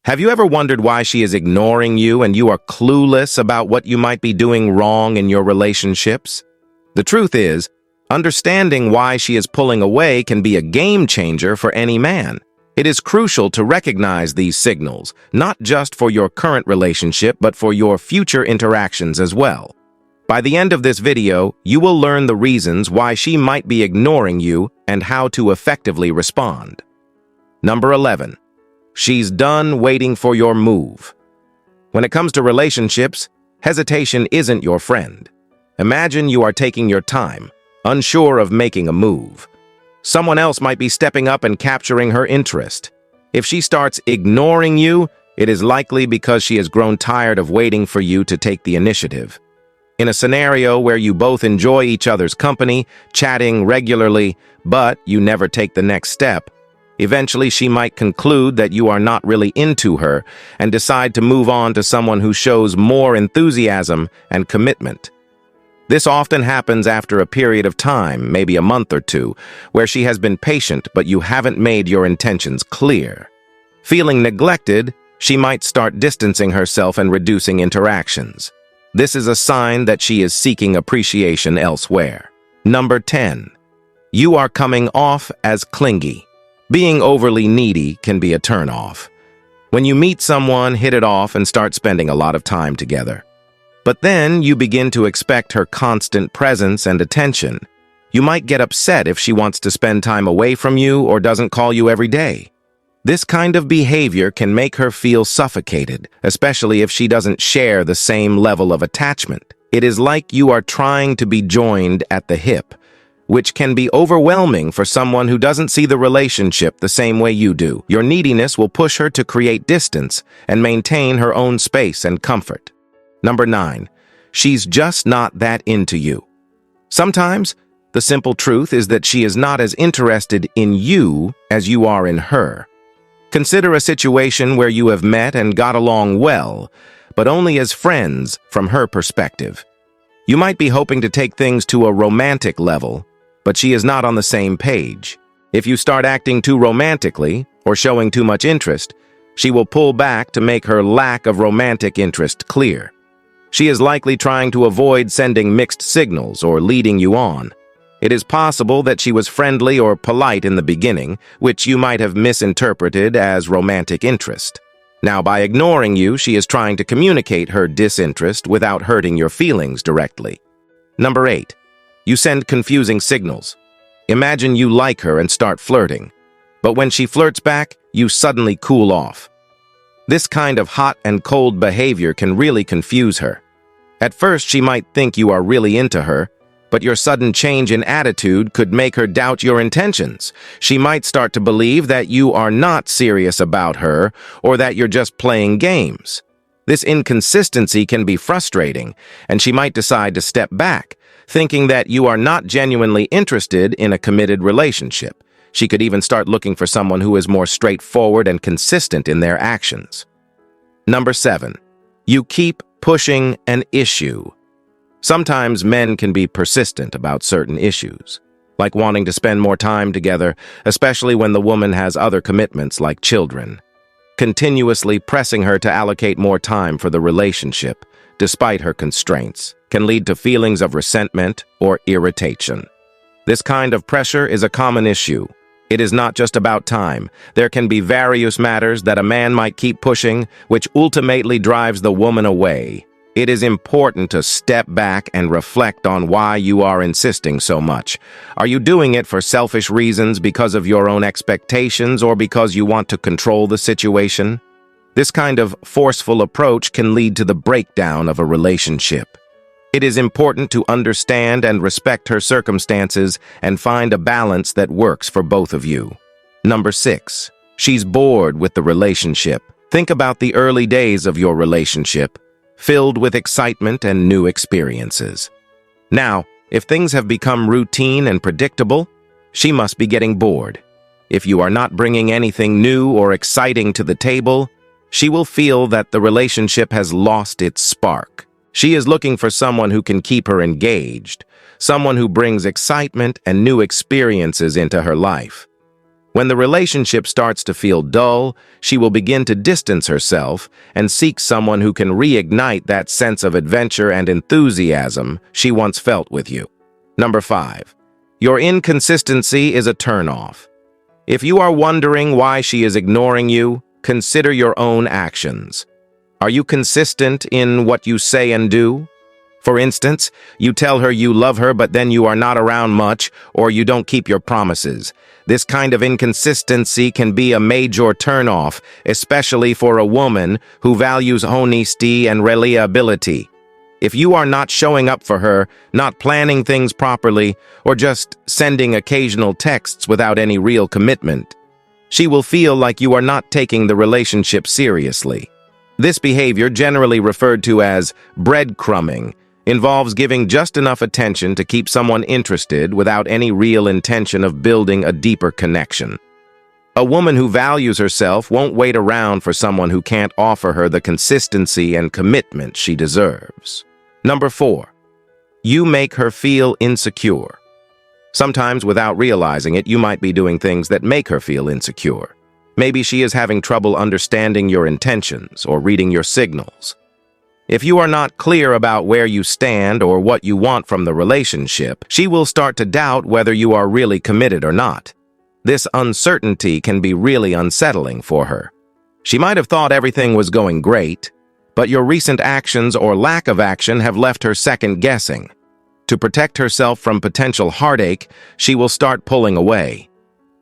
Have you ever wondered why she is ignoring you and you are clueless about what you might be doing wrong in your relationships? The truth is, understanding why she is pulling away can be a game changer for any man. It is crucial to recognize these signals, not just for your current relationship, but for your future interactions as well. By the end of this video, you will learn the reasons why she might be ignoring you and how to effectively respond. Number 11. She's done waiting for your move. When it comes to relationships, hesitation isn't your friend. Imagine you are taking your time, unsure of making a move. Someone else might be stepping up and capturing her interest. If she starts ignoring you, it is likely because she has grown tired of waiting for you to take the initiative. In a scenario where you both enjoy each other's company, chatting regularly, but you never take the next step, eventually she might conclude that you are not really into her and decide to move on to someone who shows more enthusiasm and commitment. This often happens after a period of time, maybe a month or two, where she has been patient but you haven't made your intentions clear. Feeling neglected, she might start distancing herself and reducing interactions. This is a sign that she is seeking appreciation elsewhere. Number 10. You are coming off as clingy. Being overly needy can be a turnoff. When you meet someone, hit it off and start spending a lot of time together. But then you begin to expect her constant presence and attention. You might get upset if she wants to spend time away from you or doesn't call you every day. This kind of behavior can make her feel suffocated, especially if she doesn't share the same level of attachment. It is like you are trying to be joined at the hip, which can be overwhelming for someone who doesn't see the relationship the same way you do. Your neediness will push her to create distance and maintain her own space and comfort. Number 9. She's just not that into you. Sometimes, the simple truth is that she is not as interested in you as you are in her. Consider a situation where you have met and got along well, but only as friends from her perspective. You might be hoping to take things to a romantic level, but she is not on the same page. If you start acting too romantically or showing too much interest, she will pull back to make her lack of romantic interest clear. She is likely trying to avoid sending mixed signals or leading you on. It is possible that she was friendly or polite in the beginning, which you might have misinterpreted as romantic interest. Now, by ignoring you, she is trying to communicate her disinterest without hurting your feelings directly. Number 8. You send confusing signals. Imagine you like her and start flirting, but when she flirts back, you suddenly cool off. This kind of hot and cold behavior can really confuse her. At first, she might think you are really into her, but your sudden change in attitude could make her doubt your intentions. She might start to believe that you are not serious about her or that you're just playing games. This inconsistency can be frustrating, and she might decide to step back, thinking that you are not genuinely interested in a committed relationship. She could even start looking for someone who is more straightforward and consistent in their actions. Number 7. You keep pushing an issue. Sometimes men can be persistent about certain issues, like wanting to spend more time together, especially when the woman has other commitments like children. Continuously pressing her to allocate more time for the relationship, despite her constraints, can lead to feelings of resentment or irritation. This kind of pressure is a common issue. It is not just about time. There can be various matters that a man might keep pushing, which ultimately drives the woman away. It is important to step back and reflect on why you are insisting so much. Are you doing it for selfish reasons because of your own expectations or because you want to control the situation? This kind of forceful approach can lead to the breakdown of a relationship. It is important to understand and respect her circumstances and find a balance that works for both of you. Number 6. She's bored with the relationship. Think about the early days of your relationship, filled with excitement and new experiences. Now, if things have become routine and predictable, she must be getting bored. If you are not bringing anything new or exciting to the table, she will feel that the relationship has lost its spark. She is looking for someone who can keep her engaged, someone who brings excitement and new experiences into her life. When the relationship starts to feel dull, she will begin to distance herself and seek someone who can reignite that sense of adventure and enthusiasm she once felt with you. Number 5. Your inconsistency is a turnoff. If you are wondering why she is ignoring you, consider your own actions. Are you consistent in what you say and do? For instance, you tell her you love her, but then you are not around much, or you don't keep your promises. This kind of inconsistency can be a major turnoff, especially for a woman who values honesty and reliability. If you are not showing up for her, not planning things properly, or just sending occasional texts without any real commitment, she will feel like you are not taking the relationship seriously. This behavior, generally referred to as breadcrumbing, involves giving just enough attention to keep someone interested without any real intention of building a deeper connection. A woman who values herself won't wait around for someone who can't offer her the consistency and commitment she deserves. Number 4. You make her feel insecure. Sometimes, without realizing it, you might be doing things that make her feel insecure. Maybe she is having trouble understanding your intentions or reading your signals. If you are not clear about where you stand or what you want from the relationship, she will start to doubt whether you are really committed or not. This uncertainty can be really unsettling for her. She might have thought everything was going great, but your recent actions or lack of action have left her second-guessing. To protect herself from potential heartache, she will start pulling away.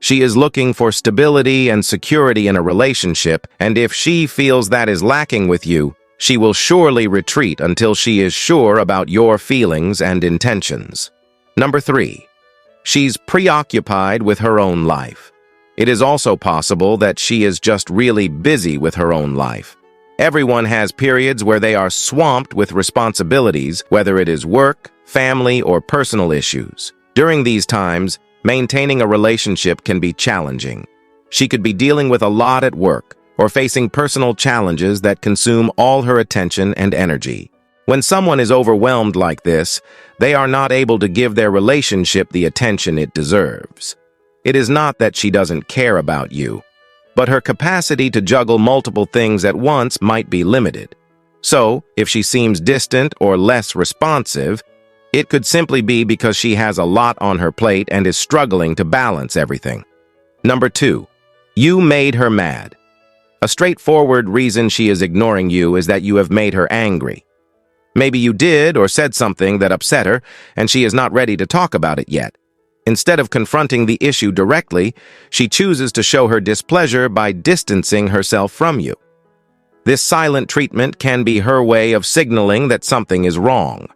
She is looking for stability and security in a relationship, and if she feels that is lacking with you, she will surely retreat until she is sure about your feelings and intentions. Number 3. She's preoccupied with her own life. It is also possible that she is just really busy with her own life. Everyone has periods where they are swamped with responsibilities, whether it is work, family, or personal issues. During these times, maintaining a relationship can be challenging. She could be dealing with a lot at work, or facing personal challenges that consume all her attention and energy. When someone is overwhelmed like this, they are not able to give their relationship the attention it deserves. It is not that she doesn't care about you, but her capacity to juggle multiple things at once might be limited. So, if she seems distant or less responsive, it could simply be because she has a lot on her plate and is struggling to balance everything. Number 2. You made her mad. A straightforward reason she is ignoring you is that you have made her angry. Maybe you did or said something that upset her, and she is not ready to talk about it yet. Instead of confronting the issue directly, she chooses to show her displeasure by distancing herself from you. This silent treatment can be her way of signaling that something is wrong.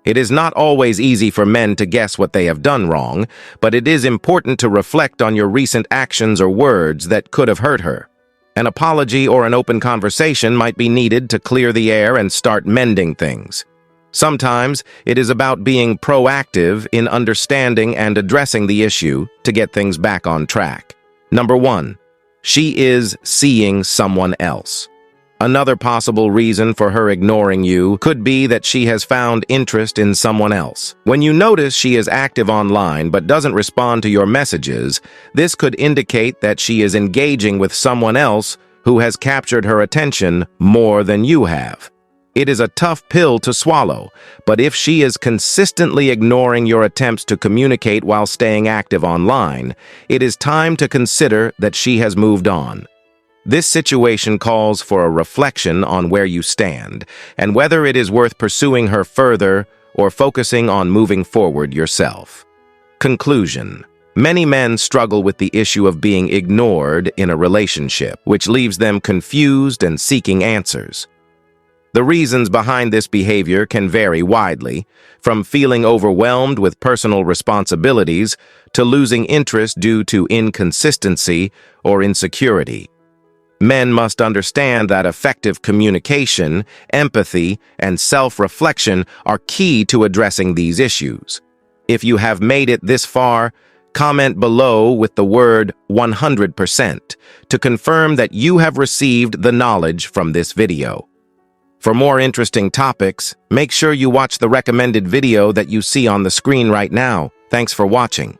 It is not always easy for men to guess what they have done wrong, but it is important to reflect on your recent actions or words that could have hurt her. An apology or an open conversation might be needed to clear the air and start mending things. Sometimes it is about being proactive in understanding and addressing the issue to get things back on track. Number 1. She is seeing someone else. Another possible reason for her ignoring you could be that she has found interest in someone else. When you notice she is active online but doesn't respond to your messages, this could indicate that she is engaging with someone else who has captured her attention more than you have. It is a tough pill to swallow, but if she is consistently ignoring your attempts to communicate while staying active online, it is time to consider that she has moved on. This situation calls for a reflection on where you stand and whether it is worth pursuing her further or focusing on moving forward yourself. Conclusion. Many men struggle with the issue of being ignored in a relationship, which leaves them confused and seeking answers. The reasons behind this behavior can vary widely, from feeling overwhelmed with personal responsibilities to losing interest due to inconsistency or insecurity. Men must understand that effective communication, empathy, and self-reflection are key to addressing these issues. If you have made it this far, comment below with the word 100% to confirm that you have received the knowledge from this video. For more interesting topics, make sure you watch the recommended video that you see on the screen right now. Thanks for watching.